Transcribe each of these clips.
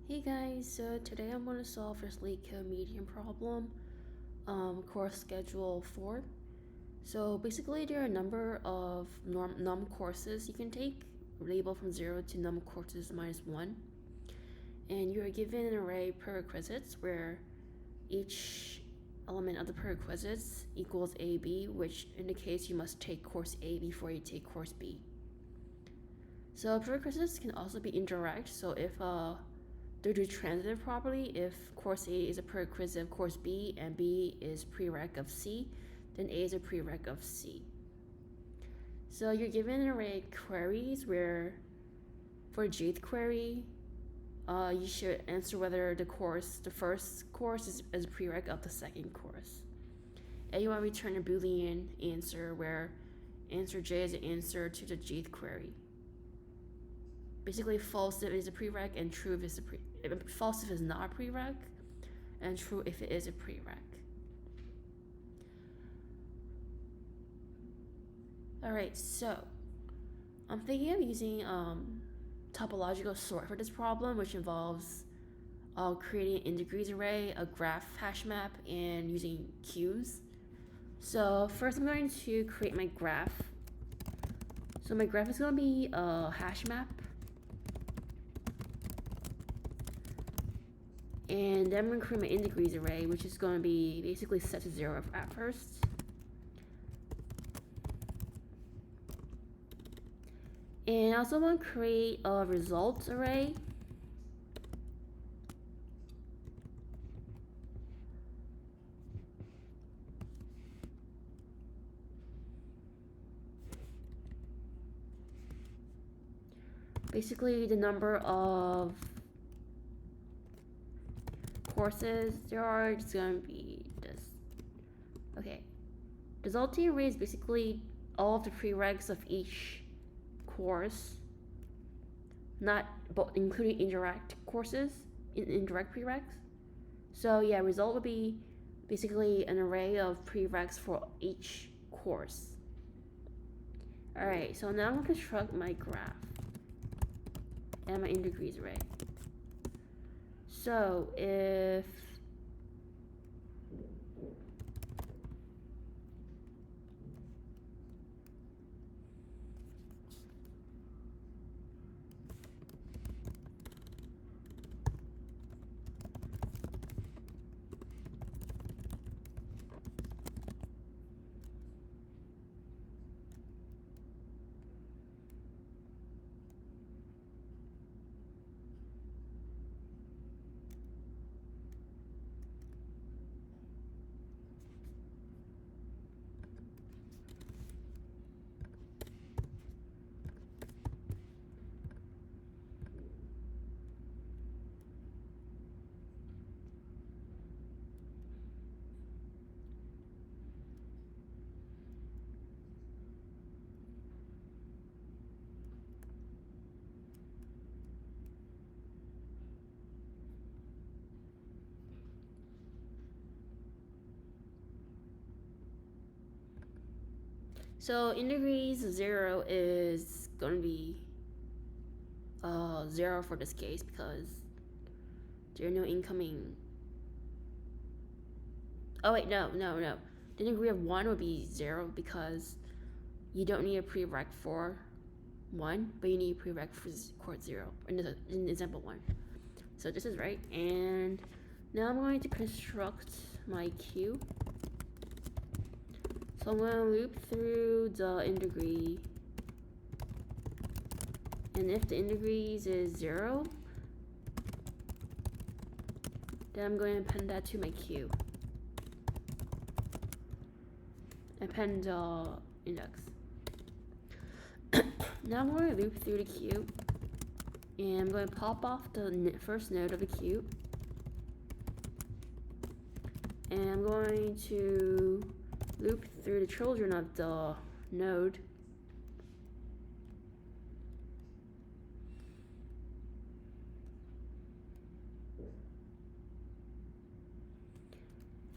Hey guys, so today I'm going to solve this Leetcode medium problem, course schedule 4. So basically there are a number of num courses you can take, labeled from 0 to num courses minus 1. And you are given an array of prerequisites where each element of the prerequisites equals AB, which indicates you must take course A before you take course B. So prerequisites can also be indirect, so if they're do transitive property. If course A is a prerequisite of course B and B is prereq of C, then A is a prereq of C. So you're given an array of queries where for jth query, you should answer whether the first course is a prereq of the second course. And you want to return a Boolean answer where answer J is an answer to the jth query. Basically, false if it is a prereq and true if it's false if it's not a prereq, and true if it is a prereq. Alright, so I'm thinking of using topological sort for this problem, which involves creating an in-degrees array, a graph hash map, and using queues. So first I'm going to create my graph. So my graph is going to be a hash map. And then I'm going to create my in-degrees array, which is going to be basically set to 0 at first. And I also want to create a results array. Basically, the number of courses there are, it's going to be this. Okay. Resulting array is basically all of the prereqs of each course, not but including indirect courses, indirect prereqs. So yeah, result would be basically an array of prereqs for each course. Alright, so now I'm going to construct my graph and my in-degrees array. So if so in-degrees 0 is going to be 0 for this case because there are no incoming. Oh wait, no. The degree of 1 would be 0 because you don't need a prereq for 1, but you need a prereq for course 0 in example 1. So this is right, and now I'm going to construct my queue. So I'm going to loop through the in-degree, and if the in-degrees is 0, then I'm going to append that to my queue. Append index. Now I'm going to loop through the queue, and I'm going to pop off the first node of the queue, and I'm going to loop through the children of the node,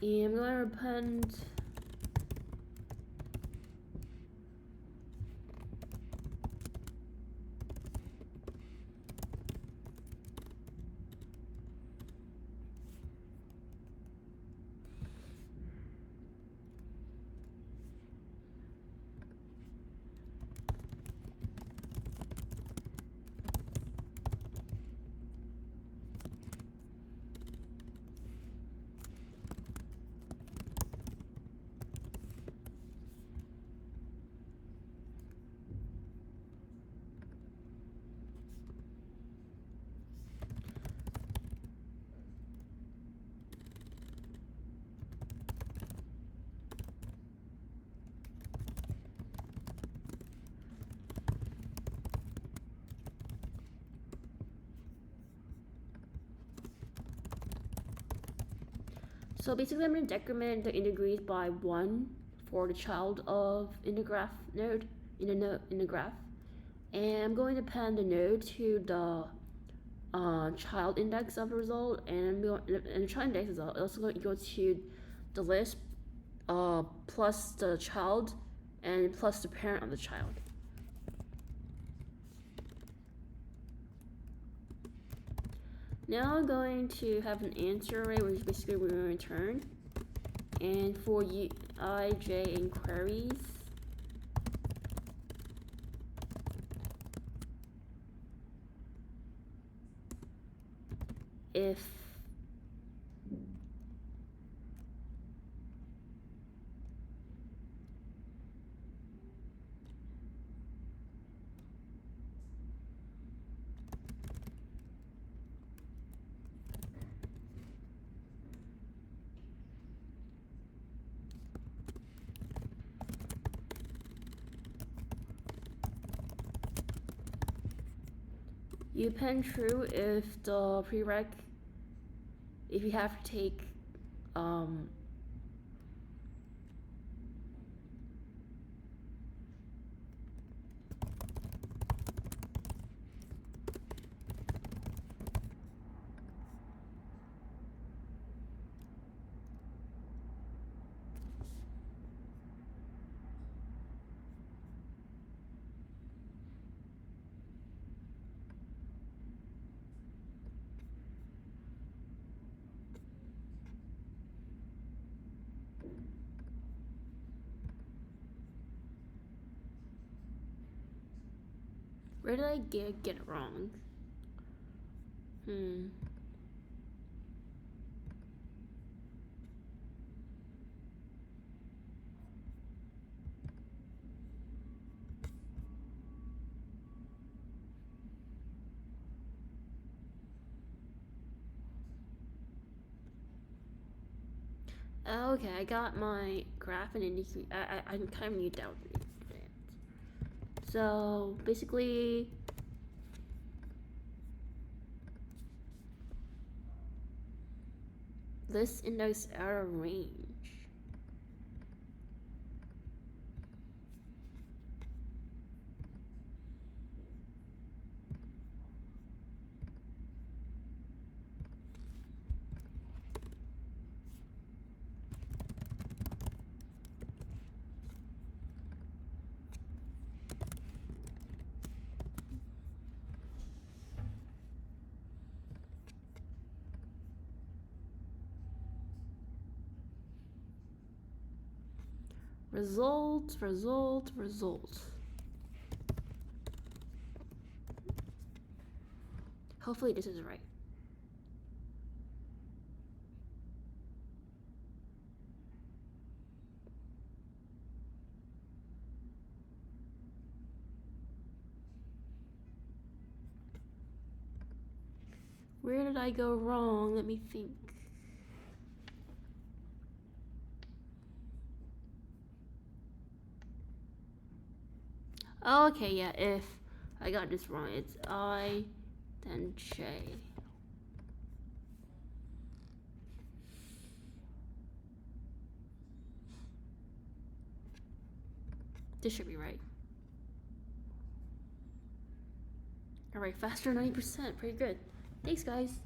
and I'm going to append So basically, I'm going to decrement the integers by 1 for the child of in the graph node in the graph, and I'm going to append the node to the child index of the result, and the child index is also going to equal to the list plus the child and plus the parent of the child. Now I'm going to have an answer array, which is basically we're going to return. And for ij inquiries, if you append true if the prereq, if you have to take where did I get it wrong? Okay, I got my graph and indicator. I kind of need that. So basically, this index out of range. Result. Hopefully this is right. Where did I go wrong? Let me think. Okay, yeah, if I got this wrong, it's I, then J. This should be right. Alright, faster 90%, pretty good. Thanks, guys.